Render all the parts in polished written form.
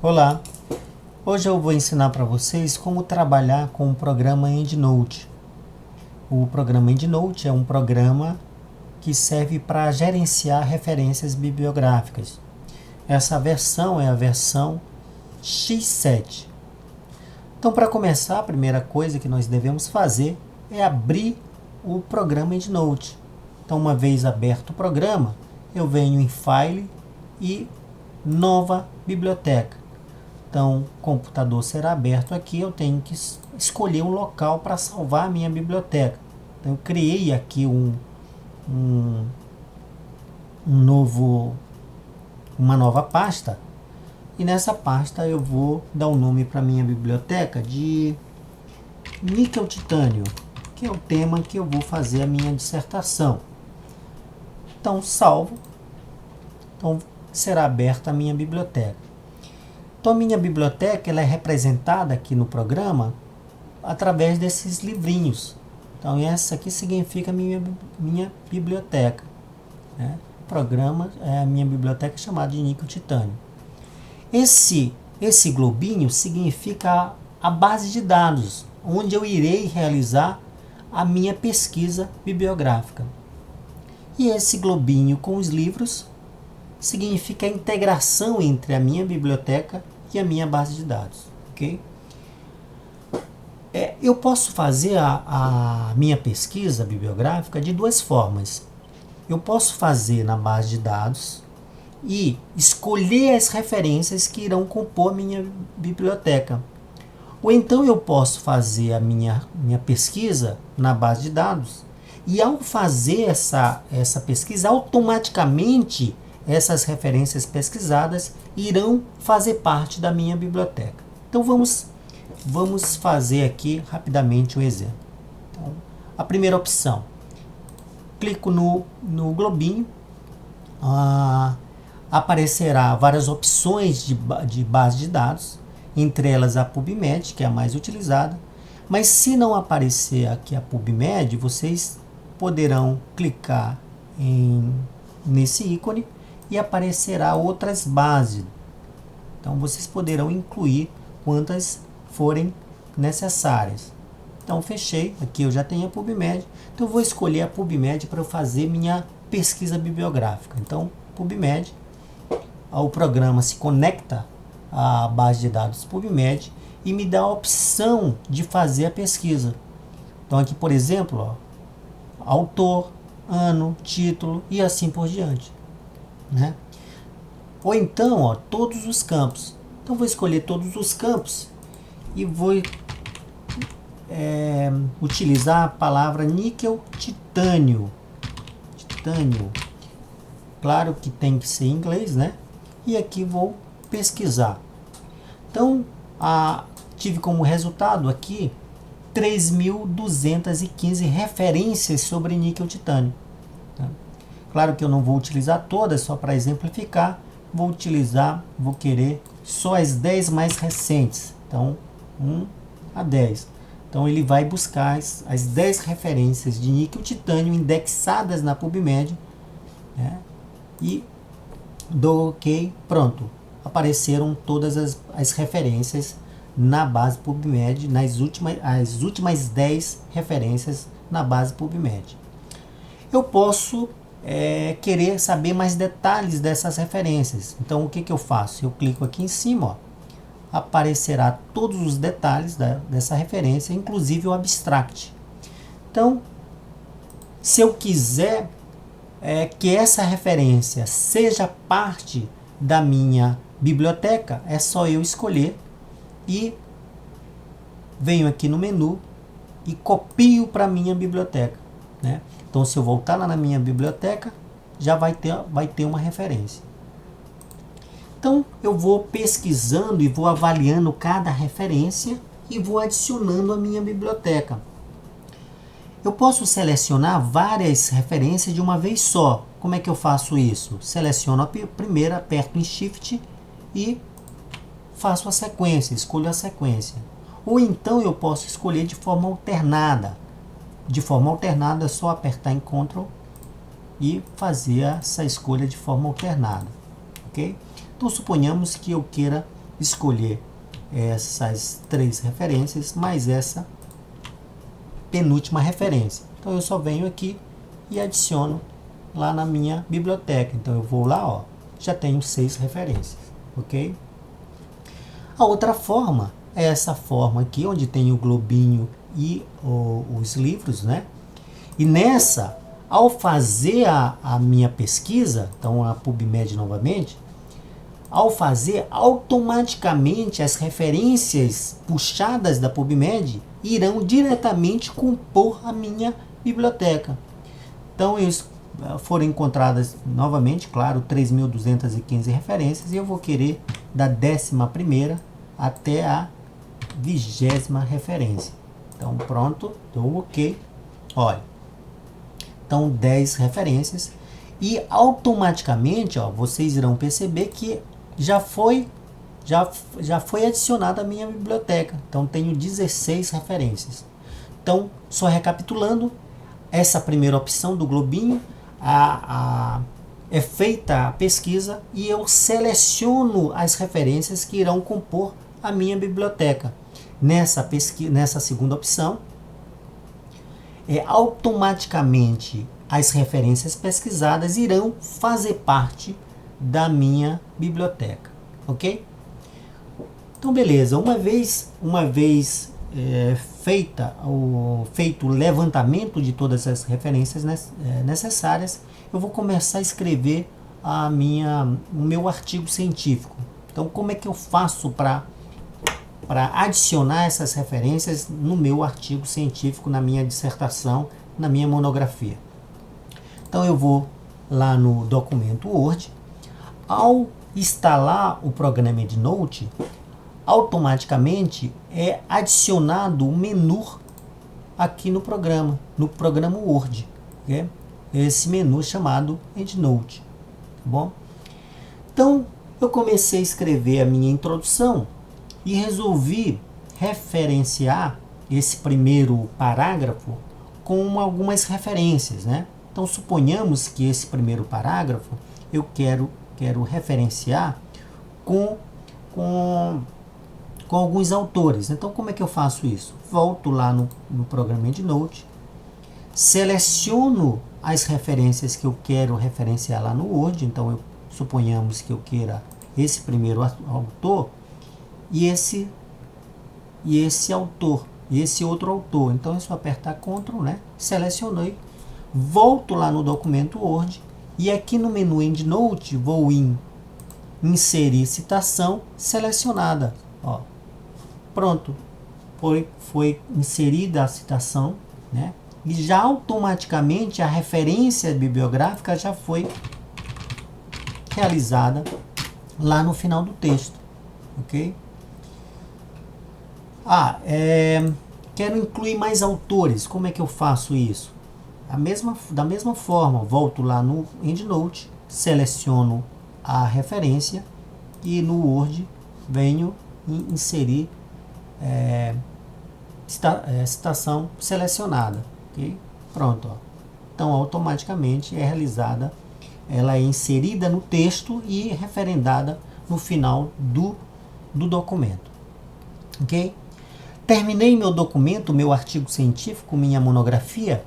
Olá, hoje eu vou ensinar para vocês como trabalhar com o programa EndNote. O programa EndNote é um programa que serve para gerenciar referências bibliográficas. Essa versão é a versão X7. Então, para começar, a primeira coisa que nós devemos fazer é abrir o programa EndNote. Então, uma vez aberto o programa, eu venho em File e Nova Biblioteca. Então, o computador será aberto aqui, eu tenho que escolher um local para salvar a minha biblioteca. Então, eu criei aqui uma nova pasta, e nessa pasta eu vou dar um nome para minha biblioteca de níquel titânio, que é o tema que eu vou fazer a minha dissertação. Então, salvo. Então, será aberta a minha biblioteca. Então, a minha biblioteca ela é representada aqui no programa através desses livrinhos. Então, essa aqui significa minha biblioteca. Né? O programa é a minha biblioteca chamada de níquel titânio. Esse globinho significa a base de dados, onde eu irei realizar a minha pesquisa bibliográfica. E esse globinho com os livros significa a integração entre a minha biblioteca e a minha base de dados. Ok? Eu posso fazer a minha pesquisa bibliográfica de duas formas. Eu posso fazer na base de dados e escolher as referências que irão compor a minha biblioteca. Ou então eu posso fazer a minha pesquisa na base de dados e, ao fazer essa pesquisa, automaticamente essas referências pesquisadas irão fazer parte da minha biblioteca. Então vamos fazer aqui rapidamente um exemplo. Então, a primeira opção, clico no globinho, aparecerá várias opções de base de dados, entre elas a PubMed, que é a mais utilizada, mas se não aparecer aqui a PubMed, vocês poderão clicar nesse ícone e aparecerá outras bases. Então vocês poderão incluir quantas forem necessárias. Então fechei, aqui eu já tenho a PubMed, então eu vou escolher a PubMed para eu fazer minha pesquisa bibliográfica. Então PubMed, o programa se conecta à base de dados PubMed e me dá a opção de fazer a pesquisa. Então aqui, por exemplo, autor, ano, título e assim por diante. Né? Ou então, todos os campos. Então, vou escolher todos os campos e vou utilizar a palavra níquel titânio. Claro que tem que ser em inglês, né? E aqui vou pesquisar. Então, tive como resultado aqui 3.215 referências sobre níquel titânio. Tá? Claro que eu não vou utilizar todas, só para exemplificar, vou querer só as 10 mais recentes. Então, 1 a 10. Então, ele vai buscar as 10 referências de níquel titânio indexadas na PubMed, né? E dou OK, pronto. Apareceram todas as referências na base PubMed, as últimas 10 referências na base PubMed. Eu posso querer saber mais detalhes dessas referências. Então, o que eu faço? Eu clico aqui em cima, aparecerá todos os detalhes dessa referência, inclusive o abstract. Então, se eu quiser que essa referência seja parte da minha biblioteca, é só eu escolher e venho aqui no menu e copio para minha biblioteca. Né? Então, se eu voltar lá na minha biblioteca, já vai ter uma referência. Então, eu vou pesquisando e vou avaliando cada referência e vou adicionando à minha biblioteca. Eu posso selecionar várias referências de uma vez só. Como é que eu faço isso? Seleciono a primeira, aperto em Shift e faço a sequência, escolho a sequência. Ou então eu posso escolher de forma alternada. De forma alternada é só apertar em Ctrl e fazer essa escolha de forma alternada. Ok? Então suponhamos que eu queira escolher essas 3 referências, mais essa penúltima referência. Então eu só venho aqui e adiciono lá na minha biblioteca. Então eu vou lá, ó, já tenho 6 referências, ok? A outra forma é essa forma aqui, onde tem o globinho e os livros, né? E nessa, ao fazer a minha pesquisa, então a PubMed novamente, ao fazer, automaticamente as referências puxadas da PubMed irão diretamente compor a minha biblioteca. Então, foram encontradas novamente, claro, 3.215 referências, e eu vou querer da 11ª até a 20ª referência. Então, pronto, dou OK. Olha, então 10 referências, e automaticamente, ó, vocês irão perceber que já foi adicionada a minha biblioteca. Então tenho 16 referências. Então, só recapitulando, essa primeira opção do globinho, é feita a pesquisa e eu seleciono as referências que irão compor a minha biblioteca. Nessa segunda opção, automaticamente as referências pesquisadas irão fazer parte da minha biblioteca, ok? Então, beleza. Uma vez feito o levantamento de todas as referências necessárias, eu vou começar a escrever o meu artigo científico. Então, como é que eu faço para adicionar essas referências no meu artigo científico, na minha dissertação, na minha monografia? Então, eu vou lá no documento Word. Ao instalar o programa EndNote, automaticamente é adicionado um menu aqui no programa Word, okay? Esse menu chamado EndNote, tá bom? Então, eu comecei a escrever a minha introdução e resolvi referenciar esse primeiro parágrafo com algumas referências, né? Então, suponhamos que esse primeiro parágrafo eu quero referenciar com alguns autores. Então, como é que eu faço isso? Volto lá no programa EndNote, seleciono as referências que eu quero referenciar lá no Word. Então, suponhamos que eu queira esse primeiro autor e esse autor, e esse outro autor. Então, é só apertar Ctrl, né? Selecionei, volto lá no documento Word, e aqui no menu EndNote vou em inserir citação selecionada. Ó, pronto, foi inserida a citação, né? E já automaticamente a referência bibliográfica já foi realizada lá no final do texto, ok? Quero incluir mais autores. Como é que eu faço isso? Da mesma forma, volto lá no EndNote, seleciono a referência e no Word venho inserir citação selecionada, ok? Pronto, ó. Então automaticamente é realizada, ela é inserida no texto e referendada no final do documento, ok? Terminei meu documento, meu artigo científico, minha monografia.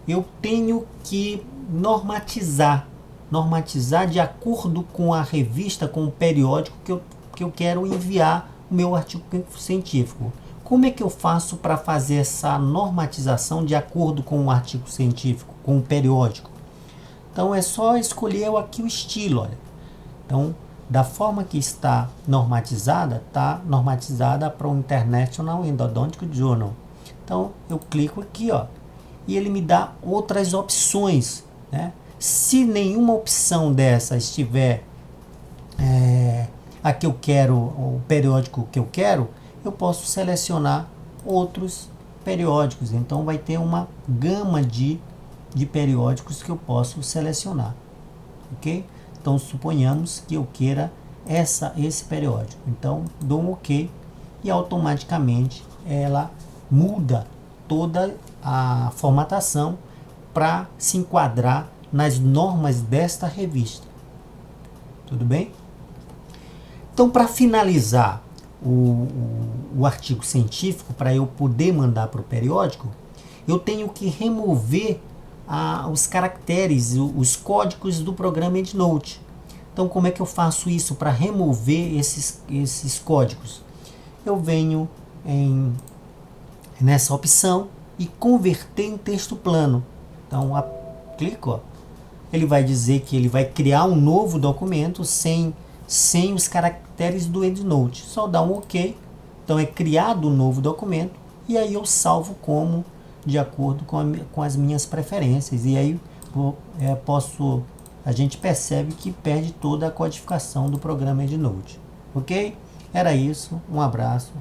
Eu tenho que normatizar de acordo com a revista, com o periódico que eu quero enviar o meu artigo científico. Como é que eu faço para fazer essa normatização de acordo com o artigo científico, com o periódico? Então, é só escolher aqui o estilo, olha. Então, da forma que está normatizada para o International Endodontic Journal. Então, eu clico aqui, ó, e ele me dá outras opções, né? Se nenhuma opção dessa estiver a que eu quero, o periódico que eu quero, eu posso selecionar outros periódicos. Então vai ter uma gama de periódicos que eu posso selecionar, ok? Então suponhamos que eu queira esse periódico. Então dou um OK e automaticamente ela muda toda a formatação para se enquadrar nas normas desta revista. Tudo bem? Então, para finalizar o artigo científico, para eu poder mandar para o periódico, eu tenho que remover os caracteres, os códigos do programa EndNote. Então, como é que eu faço isso para remover esses códigos? Eu venho nessa opção e converter em texto plano. Então, clico, ele vai dizer que ele vai criar um novo documento sem os caracteres do EndNote. Só dá um OK. Então, é criado um novo documento e aí eu salvo como de acordo com as minhas preferências. E aí a gente percebe que perde toda a codificação do programa EndNote. Ok? Era isso. Um abraço.